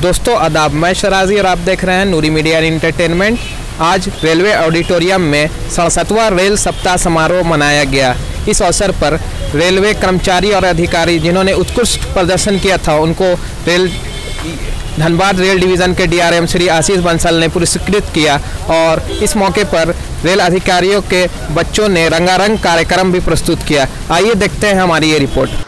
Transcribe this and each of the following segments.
दोस्तों आदाब, मैं शराजी और आप देख रहे हैं नूरी मीडिया एंटरटेनमेंट। आज रेलवे ऑडिटोरियम में 67वां रेल सप्ताह समारोह मनाया गया। इस अवसर पर रेलवे कर्मचारी और अधिकारी जिन्होंने उत्कृष्ट प्रदर्शन किया था उनको धनबाद रेल डिवीज़न के डीआरएम श्री आशीष बंसल ने पुरस्कृत किया और इस मौके पर रेल अधिकारियों के बच्चों ने रंगारंग कार्यक्रम भी प्रस्तुत किया। आइए देखते हैं हमारी ये रिपोर्ट।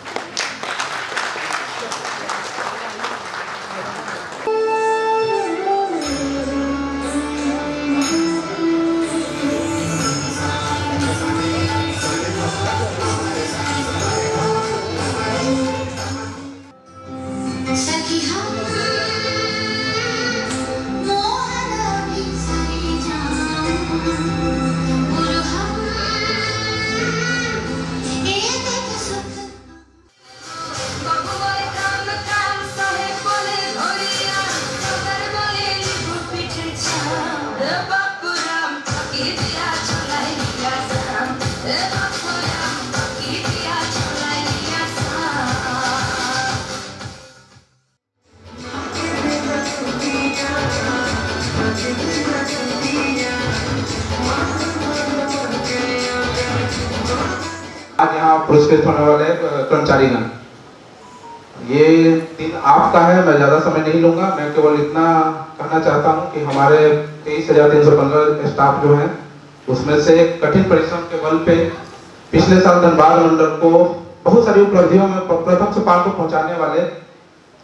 आज यहाँ पुरस्कृत होने वाले कर्मचारीगण, ये दिन आपका है। मैं ज़्यादा समय नहीं लूँगा। मैं केवल इतना कहना चाहता हूँ कि हमारे 23,315 स्टाफ जो हैं उसमें से कठिन परिश्रम के बल पे पिछले साल धनबाद मंडल को बहुत सारी उपलब्धियों में प्रथम सोपान को पहुँचाने वाले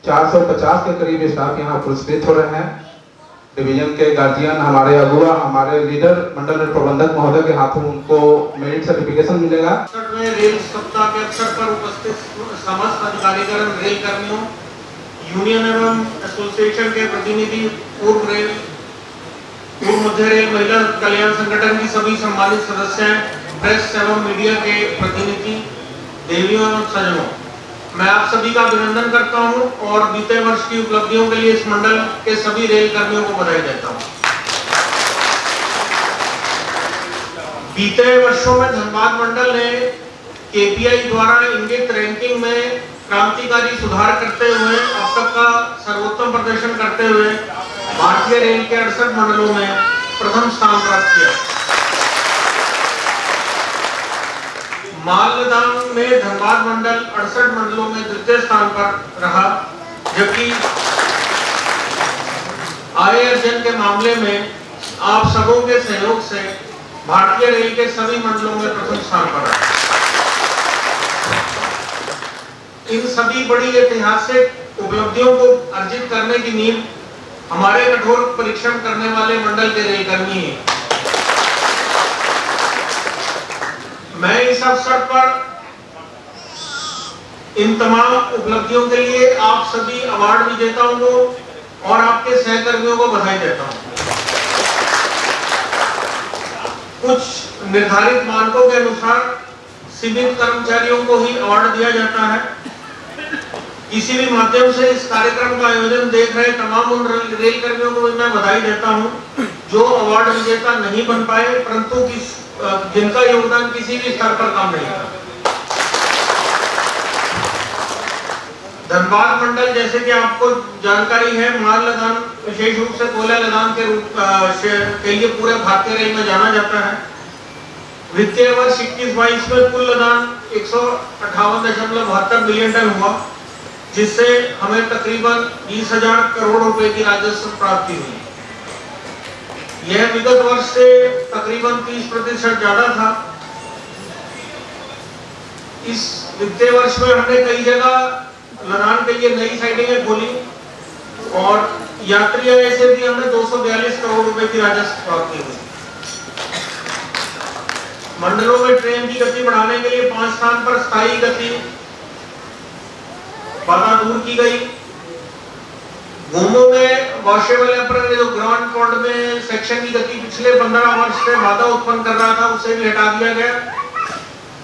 450 के करीब स्टाफ यहाँ पुरस्कृत हो रहे हैं। डिवीजन के गार्जियन, हमारे अगुआ, हमारे लीडर, मंडल प्रबंधक महोदय के हाथों उनको मेरिट सर्टिफिकेशन मिलेगा। रेल सप्ताह के अवसर पर उपस्थित समस्त अधिकारीगण, रेल कर्मियों, यूनियन एवं एसोसिएशन के प्रतिनिधि, पूर्व मध्य रेल महिला कल्याण संगठन की सभी सम्मानित सदस्यें, प्रेस एवं मीडिया के प्रतिनिधि, देवियों एवं सज्जनों, मैं आप सभी का अभिनंदन करता हूं और बीते वर्ष की उपलब्धियों के लिए इस मंडल के सभी रेल कर्मियों को बधाई देता हूं। बीते वर्षों में धनबाद मंडल ने केपीआई द्वारा इंगित रैंकिंग में क्रांतिकारी सुधार करते हुए अब तक का सर्वोत्तम प्रदर्शन करते हुए भारतीय रेल के 68 मंडलों में प्रथम स्थान प्राप्त किया। माल लदान में धनबाद मंडल 68 मंडलों में तृतीय स्थान पर रहा, जबकि आय अर्जन के मामले में आप सबों के सहयोग से भारतीय रेल के सभी मंडलों में प्रथम स्थान पर रहा। इन सभी बड़ी ऐतिहासिक उपलब्धियों को अर्जित करने की नींव हमारे कठोर परिश्रम करने वाले मंडल के रेलकर्मी हैं। मैं इस अवसर पर इन तमाम उपलब्धियों के लिए आप सभी अवार्ड विजेताओं को और आपके सहकर्मियों को बधाई देता हूं। कुछ निर्धारित मानकों के अनुसार सीमित कर्मचारियों को ही अवार्ड दिया जाता है। किसी भी माध्यम से इस कार्यक्रम का आयोजन देख रहे तमाम उन रेल कर्मियों को मैं बधाई देता हूं जो अवार्ड विजेता नहीं बन पाए, परंतु जिनका योगदान किसी भी स्तर पर कम नहीं था। धनबाद मंडल, जैसे कि आपको जानकारी है, माल लदान विशेष रूप से कोयला लदान के लिए पूरे भारतीय रेल में जाना जाता है। वित्तीय वर्ष 21-22 में कुल लदान 158.72 बिलियन टन हुआ, जिससे हमें तकरीबन 20,000 करोड़ रुपए की राजस्व प्राप्ति हुई। यह विगत वर्ष से तकरीबन 30% ज्यादा था। इस वित्तीय वर्ष में हमने कई जगह लदान के लिए नई साइटिंगें खोली और यात्री आय से भी हमें 242 करोड़ रुपए की राजस्व प्राप्ति हुई। मंडलों में ट्रेन की गति बढ़ाने के लिए 5 स्थान पर स्थायी गति बाधा दूर की गई। घूमों में वॉशेबल एप्रन जो ग्राउंड पॉन्ड में सेक्शन की गति पिछले 15 वर्ष से बाधा उत्पन्न कर रहा था, उसे भी हटा दिया गया।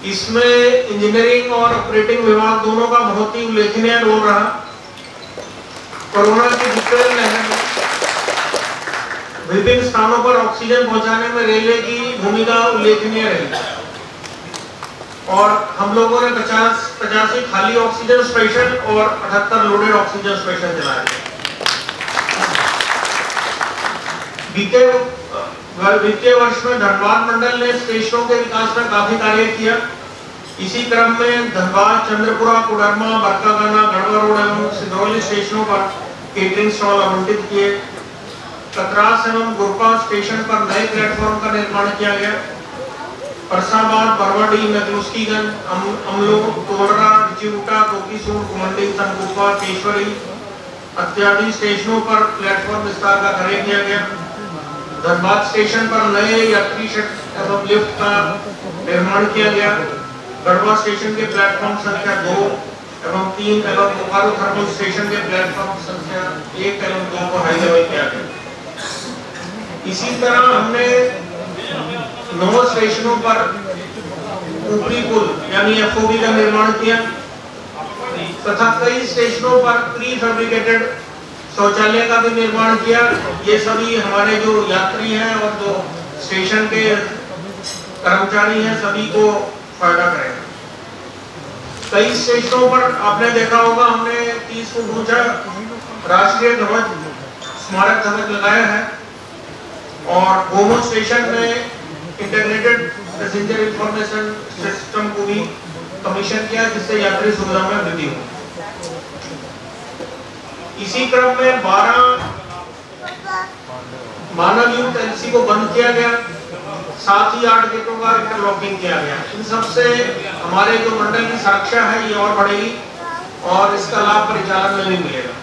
इसमें इंजीनियरिंग और ऑपरेटिंग विभाग दोनों का बहुत ही उल्लेखनीय रोल रहा। कोरोना की दूसरे लहर में विभिन्न स्थानों पर ऑक्सीजन पहुंचाने में रेलवे की भूमिका उल्लेखनीय रही और हम लोगों ने 85 खाली ऑक्सीजन स्टेशन और 78 लोडेड ऑक्सीजन स्टेशन चलाए। वित्तीय वर्ष में धनबाद मंडल ने स्टेशनों के विकास में काफी कार्य किया। इसी क्रम में धनबाद, चंद्रपुरा, कोडरमा, बरकागाना, गढ़वा रोड एवं सिंगरौली स्टेशनों पर केटरिंग स्टॉल आवंटित किए। कतरास एवं गुरपा स्टेशन पर नए प्लेटफॉर्म का निर्माण किया गया। परसाबाद, बरवाडी, नगरुस्कीगंज, अमलो, तोड़रा, चिवटा, गोकीसूर, कुमंडी, तनकुपा, केशवरी इत्यादि स्टेशनों पर प्लेटफॉर्म विस्तार का कार्य किया गया। धनबाद स्टेशन पर नए यात्री शेड एवं लिफ्ट का निर्माण किया गया। गढ़वा स्टेशन के प्लेटफॉर्म संख्या 2 एवं 3 एवं बोकारो थर्मल स्टेशन के प्लेटफॉर्म संख्या 1 एवं 2 को हाई लेवल किया गया। इसी तरह हमने 9 स्टेशनों पर ऊपरी पुल यानी एफओबी का निर्माण किया तथा कई स्टेशनों पर प्री फैब्रिकेटेड शौचालय का भी निर्माण किया। ये सभी हमारे जो यात्री हैं और जो स्टेशन के कर्मचारी हैं सभी को फायदा करेगा। कई स्टेशनों पर आपने देखा होगा हमने 30 फुट ऊंचा राष्ट्रीय ध्वज, स्मारक ध्वज लगाया है और गोमो स्टेशन में इंटीग्रेटेड पैसेंजर इंफॉर्मेशन सिस्टम को भी कमीशन किया जिससे यात्री सुविधा में वृद्धि हो। इसी क्रम में 12 मानव युक्त एलसी को बंद किया गया, साथ ही 8 गेटों का इंटरलॉकिंग किया गया। इन सबसे हमारे जो मंडल की सुरक्षा है ये और बढ़ेगी और इसका लाभ परिचालन में भी मिलेगा।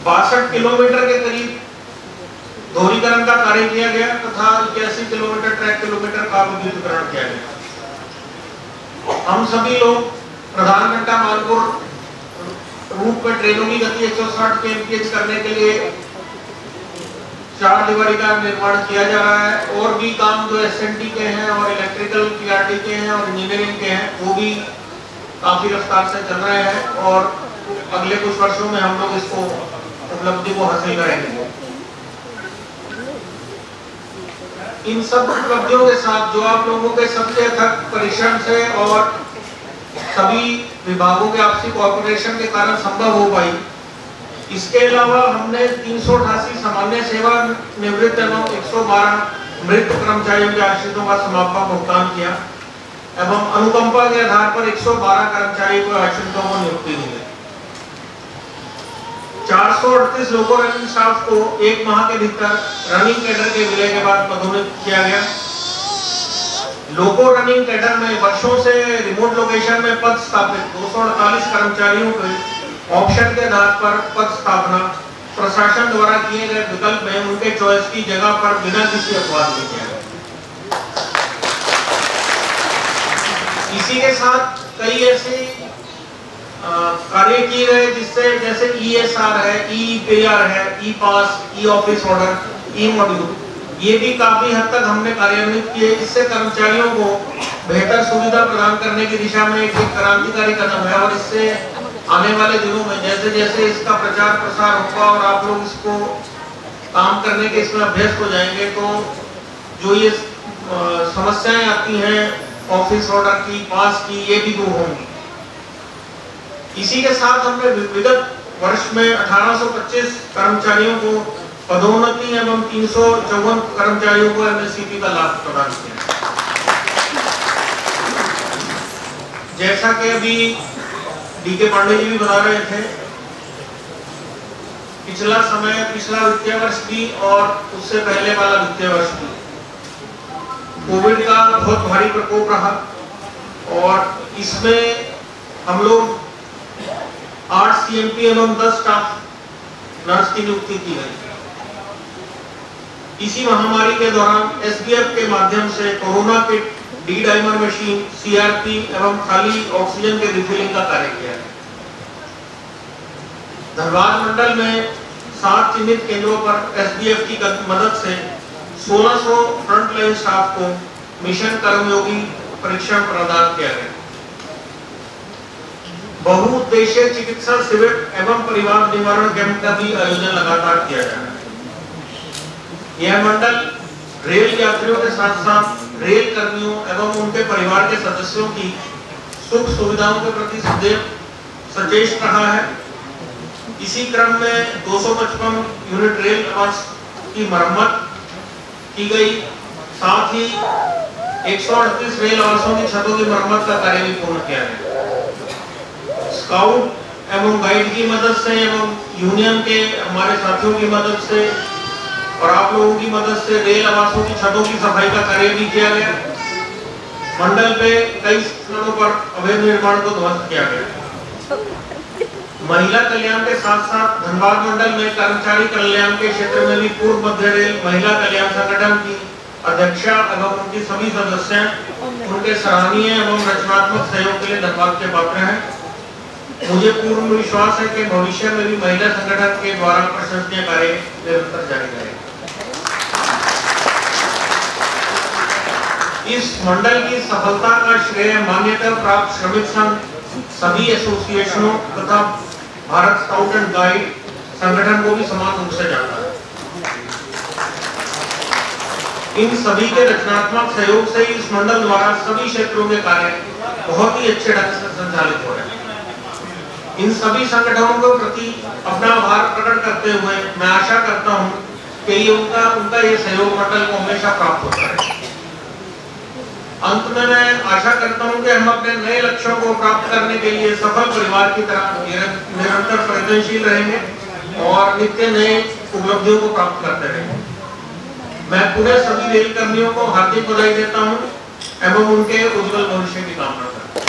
62 किलोमीटर के करीब दोहरीकरण का कार्य किया गया तथा 81 किलोमीटर ट्रैक किलोमीटर का विद्युतीकरण किया गया। हम सभी लोग प्रधान घंटा मानपुर रूट पर ट्रेनों की गति 160 kmph करने के लिए 4 डिवाइडर का निर्माण किया जा रहा है और भी काम जो एसएनटी के हैं और इलेक्ट्रिकल पीआरटी के हैं और इंजीनियरिंग के हैं वो भी काफी रफ्तार से चल रहे हैं और अगले कुछ वर्षों में हम लोग इसको उपलब्धि को हासिल करेंगे। इन सब उपलब्धियों के साथ जो आप लोगों के सबसे अथक परिश्रम से और सभी विभागों के आपसी कोऑपरेशन के कारण संभव हो पाई। इसके अलावा हमने 388 सामान्य सेवा निवृत्त एवं 112 मृत कर्मचारियों के आश्रितों का समापन भुगतान किया एवं अनुकंपा के आधार पर 112 कर्मचारियों को आश्रितों को नियुक्ति दी गई। 438 लोको रनिंग स्टाफ को 1 माह के भीतर रनिंग कैडर के विलय के बाद पदोन्नत किया गया। लोको रनिंग कैडर में वर्षों से रिमोट लोकेशन में पद स्थापित 248 कर्मचारियों के ऑप्शन के आधार पर पद स्थापना प्रशासन द्वारा किए गए विकल्प में उनके चॉइस की जगह पर बिना किसी अपवाद के किया गया। इसी के साथ कई ऐसे कार्य किए गए जिससे जैसे ESR है, EPR है, E-पास, E-ऑफिस ऑर्डर, E-मॉड्यूल ये भी काफी हद तक हमने कार्यान्वित किए। इससे कर्मचारियों को बेहतर सुविधा प्रदान करने की दिशा में एक क्रांतिकारी कदम है और इससे आने वाले दिनों में जैसे जैसे इसका प्रचार प्रसार होगा और आप लोग इसको काम करने के इसमें अभ्यस्त हो जाएंगे तो जो ये समस्याएं आती हैं ऑफिस ऑर्डर की, पास की, ये भी दूर होंगी। इसी के साथ हमने विगत वर्ष में 1825 कर्मचारियों को पदोन्नति एवं 354 कर्मचारियों को MSCP का लाभ प्रदान किया। जैसा कि अभी DK पांडे जी भी बता रहे थे, पिछला वित्तीय वर्ष भी और उससे पहले वाला वित्तीय वर्ष भी कोविड का बहुत भारी प्रकोप रहा और इसमें हम लोग 8 CMP एवं 10 स्टाफ नर्स की नियुक्ति की गई। इसी महामारी के दौरान SBF के माध्यम से corona kit, D-dimer machine, CRP एवं खाली ऑक्सीजन के रिफिलिंग का कार्य किया है। धनबाद मंडल में 7 चिन्हित केंद्रों पर SBF की मदद से 1600 फ्रंटलाइन स्टाफ को मिशन कर्मयोगी परीक्षण प्रदान किया गया। बहुउद्देशीय चिकित्सा शिविर एवं परिवार निवारण कैंप का भी आयोजन लगातार किया जा रहा है। यह मंडल रेल यात्रियों के साथ साथ रेल कर्मियों एवं उनके परिवार के सदस्यों की सुख सुविधाओं के प्रति सदैव सचेत रहा है। इसी क्रम में 255 यूनिट रेल की मरम्मत की गई। साथ ही 138 रेल आवासों की छतों की मरम्मत का कार्य भी पूर्ण किया गया। स्काउट एवं गाइड की मदद से एवं यूनियन के हमारे साथियों की मदद से और आप लोगों की मदद से रेल आवासों की छतों की सफाई का कार्य भी किया गया। मंडल पे कई स्थानों पर अवैध निर्माण को ध्वस्त किया गया। महिला कल्याण के साथ साथ धनबाद मंडल में कर्मचारी कल्याण के क्षेत्र में भी पूर्व मध्य रेल महिला कल्याण संगठन की अध्यक्षा एवं उनकी सभी सदस्य उनके सराहनीय एवं रचनात्मक सहयोग के लिए धन्यवाद के पात्र हैं। मुझे पूर्ण विश्वास है कि भविष्य में भी महिला संगठन के द्वारा प्रशंसनीय कार्य निरंतर जारी रहेगा। इस मंडल की सफलता का श्रेय मान्यता प्राप्त श्रमिक संघ, सभी एसोसिएशनों तथा भारत स्काउट एंड गाइड संगठन को भी समान रूप से जाता है। इन सभी के रचनात्मक सहयोग से इस मंडल द्वारा सभी क्षेत्रों के कार्य बहुत ही अच्छे ढंग से संचालित हो रहे हैं। इन सभी संगठनों के प्रति अपना आभार प्रकट करते हुए मैं आशा करता हूं कि उनका ये सहयोग मंडल को हमेशा प्राप्त होता है। अंत में मैं आशा करता हूं कि हम अपने नए लक्ष्यों को प्राप्त करने के लिए सफल परिवार की तरह निरंतर प्रयत्नशील रहेंगे और नित्य नए उपलब्धियों को प्राप्त करते रहेंगे। मैं पुनः सभी रेल कर्मियों को हार्दिक बधाई देता हूं एवं उनके उज्जवल भविष्य की कामना करता हूं।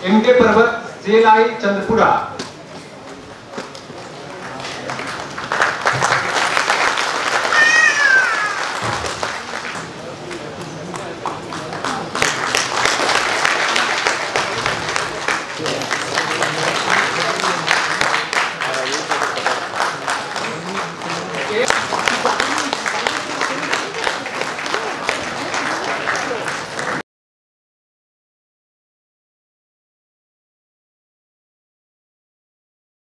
इनके पर्वत जेलाई चंद्रपुरा